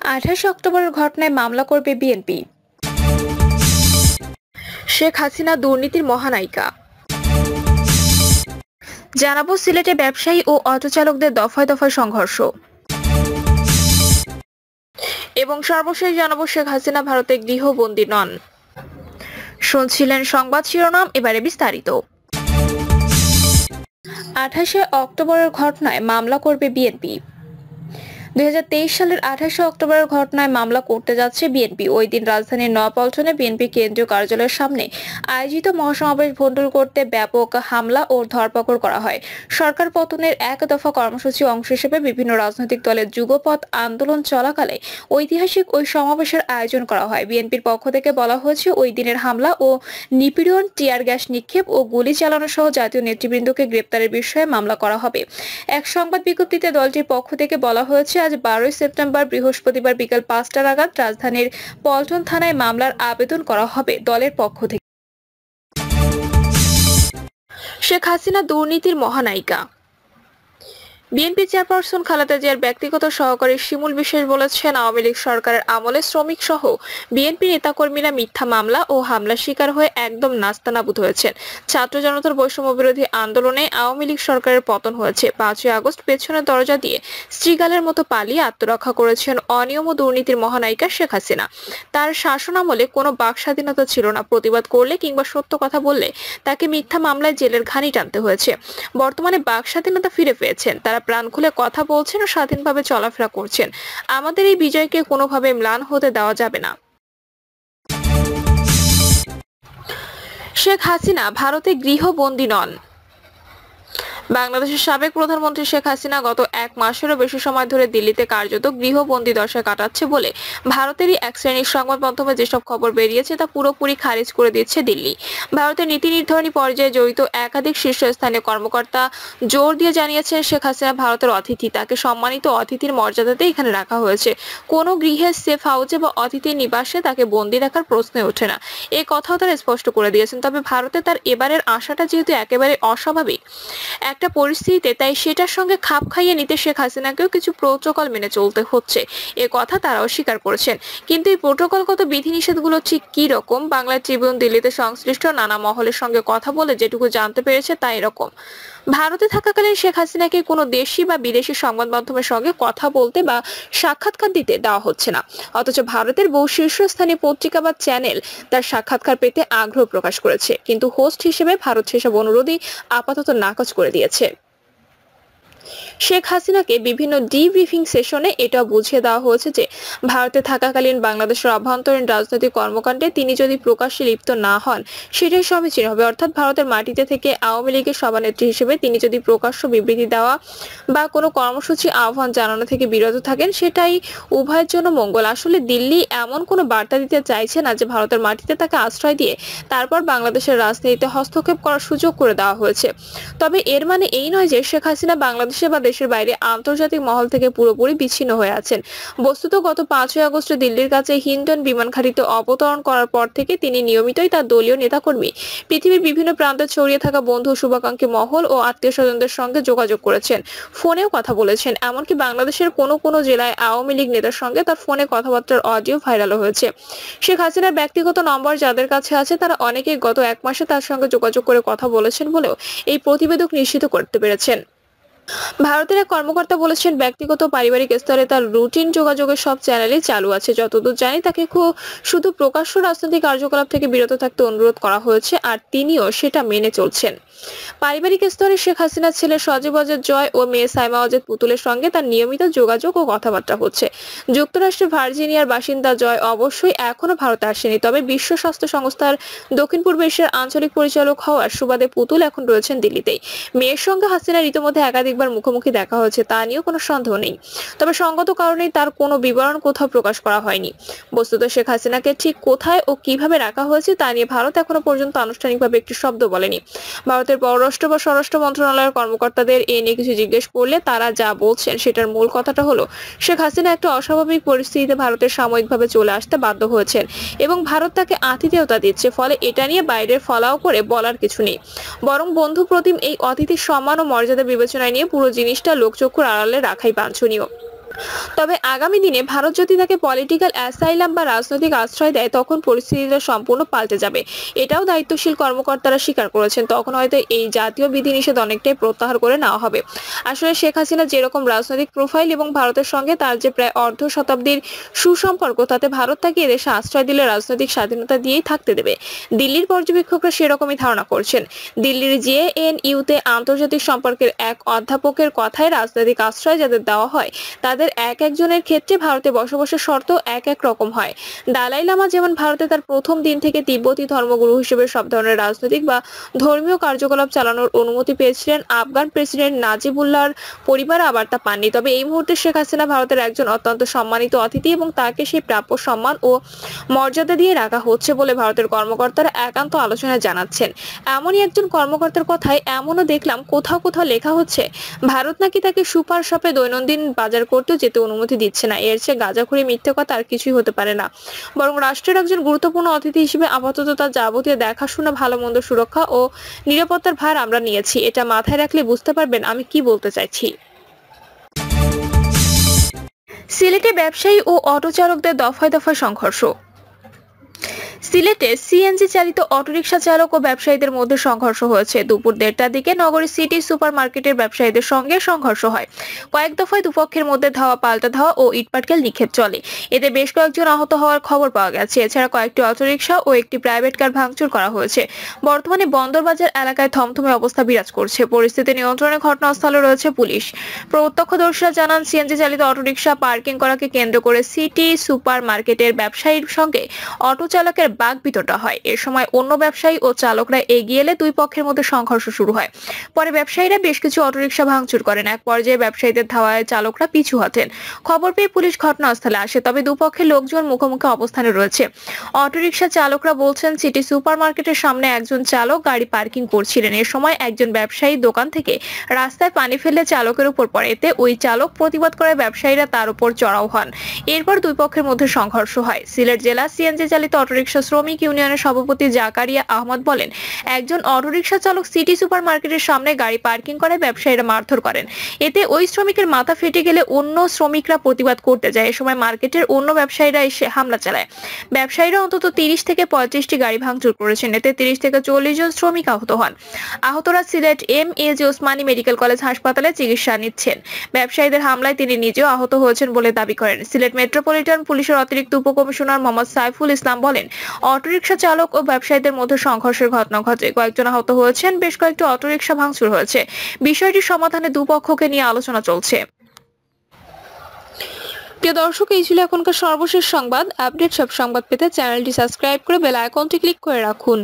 28 অক্টোবরের ঘটনায় মামলা করবে বিএনপি। শেখ হাসিনা দুর্নীতির মহানায়িকা। জানাবো সিলেটে ব্যবসায়ী ও অটো চালকদের দফায় দফায় সংঘর্ষ। এবং সর্বশেষ জানাবো শেখ হাসিনা ভারতে গৃহবন্দী নন। শুনছিলেন সংবাদ শিরোনাম, এবারে বিস্তারিত। 28 অক্টোবরের ঘটনায় মামলা করবে বিএনপি। 2023 সালের 28 অক্টোবরের ঘটনায় মামলা করতে যাচ্ছে বিএনপি। ওই দিন রাজধানীর নয়াপল্টনে বিএনপি কেন্দ্রীয় কার্যালয়ের সামনে আয়োজিত মহাসমাবেশ ভণ্ডুল করতে ব্যাপক হামলা ও ধরপাকড় করা হয়। সরকার পতনের এক দফা কর্মসূচি অংশ হিসেবে বিভিন্ন রাজনৈতিক দলের যুগপৎ আন্দোলন চলাকালে ঐতিহাসিক ওই সমাবেশের আয়োজন করা হয়। বিএনপির পক্ষ থেকে বলা হয়েছে, ওই দিনের হামলা ও নিপীড়ন, টিয়ার গ্যাস নিক্ষেপ ও গুলি চালানো সহ জাতীয় নেতৃবৃন্দকে গ্রেপ্তারের বিষয়ে মামলা করা হবে। এক সংবাদ বিজ্ঞপ্তিতে দলটির পক্ষ থেকে বলা হয়েছে, আজ 12 সেপ্টেম্বর বৃহস্পতিবার বিকাল 5টা নাগাদ রাজধানীর পল্টন থানায় মামলার আবেদন করা হবে দলের পক্ষ থেকে। শেখ হাসিনা দুর্নীতির মহানায়িকা। বিএনপি চেয়ারপারসন খালেদা জিয়ার ব্যক্তিগত সহকারী শিমুল বিশ্বাস বলেছেন, আওয়ামী লীগ সরকারের আমলে শ্রমিক সহ বিএনপি নেতাকর্মীরা মিথ্যা মামলা ও হামলার শিকার হয়ে একদম নাস্তানাবুদ হয়েছেন। ছাত্র জনতার বৈষম্য বিরোধী আন্দোলনে আওয়ামী লীগ সরকারের পতন হয়েছে। 5ই আগস্ট পেছনের দরজা দিয়ে শ্রীগালের মতো পালিয়ে আত্মরক্ষা করেছেন অনিয়ম ও দুর্নীতির মহানায়িকা শেখ হাসিনা। তার শাসন আমলে কোনো বাক স্বাধীনতা ছিল না। প্রতিবাদ করলে কিংবা সত্য কথা বললে তাকে মিথ্যা মামলায় জেলের ঘানি টানতে হয়েছে। বর্তমানে বাক স্বাধীনতা ফিরে পেয়েছেন, তারা প্রাণ খুলে কথা বলছেন ও স্বাধীনভাবে চলাফেরা করছেন। আমাদের এই বিজয়কে কোনোভাবে ম্লান হতে দেওয়া যাবে না। শেখ হাসিনা ভারতে গৃহবন্দী নন। বাংলাদেশের সাবেক প্রধানমন্ত্রী শেখ হাসিনা গত 1 মাসেরও বেশি সময় ধরে দিল্লিতে কার্যত গৃহবন্দী দশায় কাটাচ্ছে বলে ভারতেরই এক শ্রেণীর সংবাদ মাধ্যমে যেসব খবর বেরিয়েছে তা পুরোপুরি খারিজ করে দিচ্ছে দিল্লি। ভারতের নীতি নির্ধারণী পর্যায়ে জড়িত একাধিক শীর্ষস্থানীয় কর্মকর্তা জোর দিয়ে জানিয়েছেন, শেখ হাসিনা ভারতের অতিথি, তাকে সম্মানিত অতিথির মর্যাদাতে এখানে রাখা হয়েছে। কোনো গৃহের সেফ হাউসে বা অতিথির নিবাসে তাকে বন্দী রাখার প্রশ্নই ওঠে না, এই কথাও তারা স্পষ্ট করে দিয়েছেন। তবে ভারতে তার এবারের আশাটা যেহেতু একেবারে অস্বাভাবিক একটা পরিস্থিতিতে, তাই সেটার সঙ্গে খাপ খাইয়ে নিতে শেখ হাসিনাকেও কিছু প্রোটোকল মেনে চলতে হচ্ছে, এ কথা তারাও স্বীকার করেছেন। কিন্তু এই প্রোটোকলগত বিধিনিষেধগুলো ঠিক কি রকম? বাংলা ট্রিবিউন দিল্লিতে সংশ্লিষ্ট নানা মহলের সঙ্গে কথা বলে যেটুকু জানতে পেরেছে তা এরকম। ভারতে থাকাকালীন শেখ হাসিনাকে কোনো দেশি বা বিদেশি সংবাদ মাধ্যমের সঙ্গে কথা বলতে বা সাক্ষাৎকার দিতে দেওয়া হচ্ছে না, অথচ ভারতের বহু শীর্ষস্থানীয় পত্রিকা বা চ্যানেল তার সাক্ষাৎকার পেতে আগ্রহ প্রকাশ করেছে। কিন্তু হোস্ট হিসেবে ভারত সেসব অনুরোধই আপাতত নাকচ করে দিয়েছে। শেখ হাসিনাকে বিভিন্ন ডিব্রিফিং সেশনে এটাও বুঝিয়ে দেওয়া হয়েছে যে ভারতে থাকাকালীন বাংলাদেশের অভ্যন্তরীণ রাজনৈতিক কর্মকাণ্ডে তিনি যদি প্রকাশ্যে লিপ্ত না হন সেটাই সমীচীন হবে। অর্থাৎ ভারতের মাটিতে থেকে আওয়ামী লীগের সভানেত্রী হিসেবে তিনি যদি প্রকাশ্য বিবৃতি দেওয়া বা কোনো কর্মসূচি আহ্বান জানানো থেকে বিরত থাকেন, সেটাই উভয়ের জন্য মঙ্গল। আসলে দিল্লি এমন কোনো বার্তা দিতে চাইছে না যে ভারতের মাটিতে তাকে আশ্রয় দিয়ে তারপর বাংলাদেশের রাজনীতিতে হস্তক্ষেপ করার সুযোগ করে দেওয়া হয়েছে। তবে এর মানে এই নয় যে শেখ হাসিনা বাংলাদেশে বা দেশের বাইরে আন্তর্জাতিক মহল থেকে পুরোপুরি বিচ্ছিন্ন হয়ে আছেন। বস্তুত গত 5ই আগস্ট দিল্লির কাছে হিন্ডন বিমান ঘাঁটিতে অবতরণ করার পর থেকে তিনি নিয়মিতই তার দলীয় নেতাকর্মী, পৃথিবীর বিভিন্ন প্রান্তে ছড়িয়ে থাকা বন্ধু, শুভাকাঙ্ক্ষী মহল ও আত্মীয় স্বজনদের সঙ্গে যোগাযোগ করেছেন, ফোনেও কথা বলেছেন। এমনকি বাংলাদেশের কোনো জেলায় আওয়ামী লীগ নেতার সঙ্গে তার ফোনে কথাবার্তার অডিও ভাইরাল হয়েছে। শেখ হাসিনার ব্যক্তিগত নম্বর যাদের কাছে আছে তারা অনেকেই গত 1 মাসে তার সঙ্গে যোগাযোগ করে কথা বলেছেন বলেও এই প্রতিবেদক নিশ্চিত করতে পেরেছেন। ভারতের এক কর্মকর্তা বলেছেন, ব্যক্তিগত পারিবারিক স্তরে তার রুটিন যোগাযোগের সব চ্যানেলই চালু আছে। যতদূর জানি তাকে শুধু প্রকাশ্য রাজনৈতিক কার্যকলাপ থেকে বিরত থাকতে অনুরোধ করা হয়েছে, আর তিনিও সেটা মেনে চলছেন। পারিবারিক স্তরে শেখ হাসিনার ছেলে সজীব অজেদ জয় ও মেয়ে সাইমা অজেদ পুতুলের সঙ্গে তার নিয়মিত যোগাযোগ ও কথাবার্তা হচ্ছে। যুক্তরাষ্ট্রের ভার্জিনিয়ার বাসিন্দা জয় অবশ্যই এখনো ভারতে আসেনি, তবে বিশ্ব স্বাস্থ্য সংস্থার দক্ষিণ পূর্ব এশিয়ার আঞ্চলিক পরিচালক হওয়ার সুবাদে পুতুল এখন রয়েছেন দিল্লিতেই। মেয়ের সঙ্গে হাসিনার ইতিমধ্যে একাধিকবার মুখোমুখি দেখা হয়েছে, তা নিয়েও কোনো সন্দেহ নেই। তবে সঙ্গত কারণেই তার কোনো বিবরণ কোথাও প্রকাশ করা হয়নি। বস্তুত শেখ হাসিনাকে ঠিক কোথায় ও কিভাবে রাখা হয়েছে তা নিয়ে ভারত এখনো পর্যন্ত আনুষ্ঠানিকভাবে একটি শব্দ বলেনি। ভারতের পররাষ্ট্র বা স্বরাষ্ট্র মন্ত্রণালয়ের কর্মকর্তাদের এ নিয়ে কিছু জিজ্ঞেস করলে তারা যা বলছেন সেটার মূল কথাটা হলো, শেখ হাসিনা একটা অস্বাভাবিক পরিস্থিতিতে ভারতের সাময়িকভাবে চলে আসতে বাধ্য হয়েছেন এবং ভারত তাকে আতিথেয়তা দিচ্ছে। ফলে এটা নিয়ে বাইরের ফলাও করে বলার কিছু নেই, বরং বন্ধু প্রতিম এই অতিথির সম্মান ও মর্যাদা বিবেচনায় নিয়ে পুরো জিনিসটা লোকচক্ষুর আড়ালে রাখাই বাঞ্ছনীয়। তবে আগামী দিনে ভারত যদি তাকে পলিটিক্যাল অ্যাসাইলাম বা রাজনৈতিক আশ্রয় দেয় তখন পরিস্থিতিটা সম্পূর্ণ পাল্টে যাবে। এটাও দায়িত্বশীল কর্মকর্তারা স্বীকার করেছেন। তখন হয়তো এই জাতীয় বিধিনিষেধ অনেকটাই প্রত্যাহার করে নেওয়া হবে। আসলে শেখ হাসিনা যেরকম রাজনৈতিক প্রোফাইল এবং ভারতের সঙ্গে তার যে প্রায় অর্ধ শতাব্দীর সুসম্পর্ক, তাতে ভারত তাকে এদেশে আশ্রয় দিলে রাজনৈতিক স্বাধীনতা দিয়েই থাকতে দেবে। দিল্লির পর্যবেক্ষকরা সেরকমই ধারণা করছেন। দিল্লির জেএনইউতে আন্তর্জাতিক সম্পর্কের এক অধ্যাপকের কথায় রাজনৈতিক আশ্রয় যাদের দেওয়া হয় তাদের এক একজনের ক্ষেত্রে ভারতে বসবাসের শর্ত এক এক রকম হয়। দালাই লামা যেমন ভারতে তার প্রথম দিন থেকে তিব্বতী ধর্মগুরু হিসেবে সব ধরনের রাজনৈতিক বা ধর্মীয় কার্যকলাপ চালানোর অনুমতি পেয়েছিলেন, আফগান প্রেসিডেন্ট নাজিবুল্লাহর পরিবার আবার তা পাননি। তবে এই মুহূর্তে শেখ হাসিনা ভারতের একজন অত্যন্ত সম্মানিত অতিথি এবং তাকে সেই প্রাপ্য সম্মান ও মর্যাদা দিয়ে রাখা হচ্ছে বলে ভারতের কর্মকর্তারা একান্ত আলোচনায় জানাচ্ছেন। এমনই একজন কর্মকর্তার কথায় এমনও দেখলাম কোথাও কোথাও লেখা হচ্ছে ভারত নাকি তাকে সুপার শপে দৈনন্দিন বাজার করতেও যেতে অনুমতি দিচ্ছে না। এর চেয়ে গাঁজাখুরি মিথ্যে কথা আর কিছুই হতে পারে না। বরং রাষ্ট্রের একজন গুরুত্বপূর্ণ অতিথি হিসেবে আপাতত তার যাবতীয় দেখাশোনা, ভালো মন্দ, সুরক্ষা ও নিরাপত্তার ভার আমরা নিয়েছি। এটা মাথায় রাখলে বুঝতে পারবেন আমি কি বলতে চাইছি। সিলেটে ব্যবসায়ী ও অটো চালকদের দফায় দফায় সংঘর্ষ। সিলেটে সিএনজি চালিত অটোরিকশা চালক ও ব্যবসায়ীদের মধ্যে সংঘর্ষ হয়েছে। দুপুর 1:30টার দিকে নগরীর সিটি সুপার মার্কেটের ব্যবসায়ীদের সঙ্গে সংঘর্ষ হয়। কয়েক দফায় দুপক্ষের মধ্যে ধাওয়া পাল্টা ধাওয়া ও ইটপাটকেল নিক্ষেপ চলে। এতে বেশ কয়েকজন আহত হওয়ার খবর পাওয়া গেছে। এছাড়া কয়েকটি অটোরিকশা ও একটি প্রাইভেট কার ভাঙচুর করা হয়েছে। বর্তমানে বন্দরবাজার এলাকায় থমথমে অবস্থা বিরাজ করছে। পরিস্থিতি নিয়ন্ত্রণে ঘটনাস্থলে রয়েছে পুলিশ। প্রত্যক্ষদর্শীরা জানান, সিএনজি চালিত অটোরিকশা পার্কিং করাকে কেন্দ্র করে সিটি সুপার মার্কেটের ব্যবসায়ীর সঙ্গে অটো চালকের বাকবিতণ্ডা হয়। এ সময় অন্য ব্যবসায়ী ও চালকরা এগিয়ে এলে দুই পক্ষের মধ্যে সংঘর্ষ শুরু হয়। পরে ব্যবসায়ীরা বেশ কিছু অটোরিকশা ভাঙচুর করেন। এক পর্যায়ে ব্যবসায়ীদের ধাওয়ায় চালকরা পিছু হটেন। খবর পেয়ে পুলিশ ঘটনাস্থলে আসে। তবে দুপক্ষের লোকজন মুখোমুখি অবস্থানে রয়েছে। অটোরিকশা চালকরা বলছেন, সিটি সুপার মার্কেটের সামনে একজন চালক গাড়ি পার্কিং করছিলেন। এ সময় একজন ব্যবসায়ী দোকান থেকে রাস্তায় পানি ফেলে চালকের উপর পড়ে। এতে ওই চালক প্রতিবাদ করে ব্যবসায়ীরা তার উপর চড়াও হন। এরপর দুই পক্ষের মধ্যে সংঘর্ষ হয়। সিলেট জেলা সিএনজি চালিত অটোরিকশা শ্রমিক ইউনিয়নের সভাপতি জাকারিয়া আহমদ বলেন, একজন অটোরিকশা চালক সিটি সুপার মার্কেটের সামনে গাড়ি পার্কিং করে ব্যবসায়ীরা মারধর করেন। এতে ওই শ্রমিকের মাথা ফেটে গেলে অন্য শ্রমিকরা প্রতিবাদ করতে যায়। এ সময় মার্কেটের অন্য ব্যবসায়ীরা এসে হামলা চালায়। ব্যবসায়ীরা অন্তত 30 থেকে 35টি গাড়ি ভাঙচুর করেছেন। এতে 30 থেকে 40 জন শ্রমিক আহত হন। আহতরা সিলেট এম.এ.জি. ওসমানী মেডিকেল কলেজ হাসপাতালে চিকিৎসা নিচ্ছেন। ব্যবসায়ীদের হামলায় তিনি নিজেও আহত হয়েছেন বলে দাবি করেন। সিলেট মেট্রোপলিটন পুলিশের অতিরিক্ত উপকমিশনার মোহাম্মদ সাইফুল ইসলাম বলেন, অটোরিকশা চালক ও ব্যবসায়ীদের মধ্যে সংঘর্ষের ঘটনা ঘটে। কয়েকজন আহত হয়েছেন, বেশ কয়েকটি অটোরিকশা ভাঙচুর হয়েছে। বিষয়টির সমাধানে দুপক্ষকে নিয়ে আলোচনা চলছে। প্রিয় দর্শক, এই ছিল এখনকার সর্বশেষ সংবাদ। আপডেট সব সংবাদ পেতে চ্যানেলটি সাবস্ক্রাইব করে বেল আইকনটি ক্লিক করে রাখুন।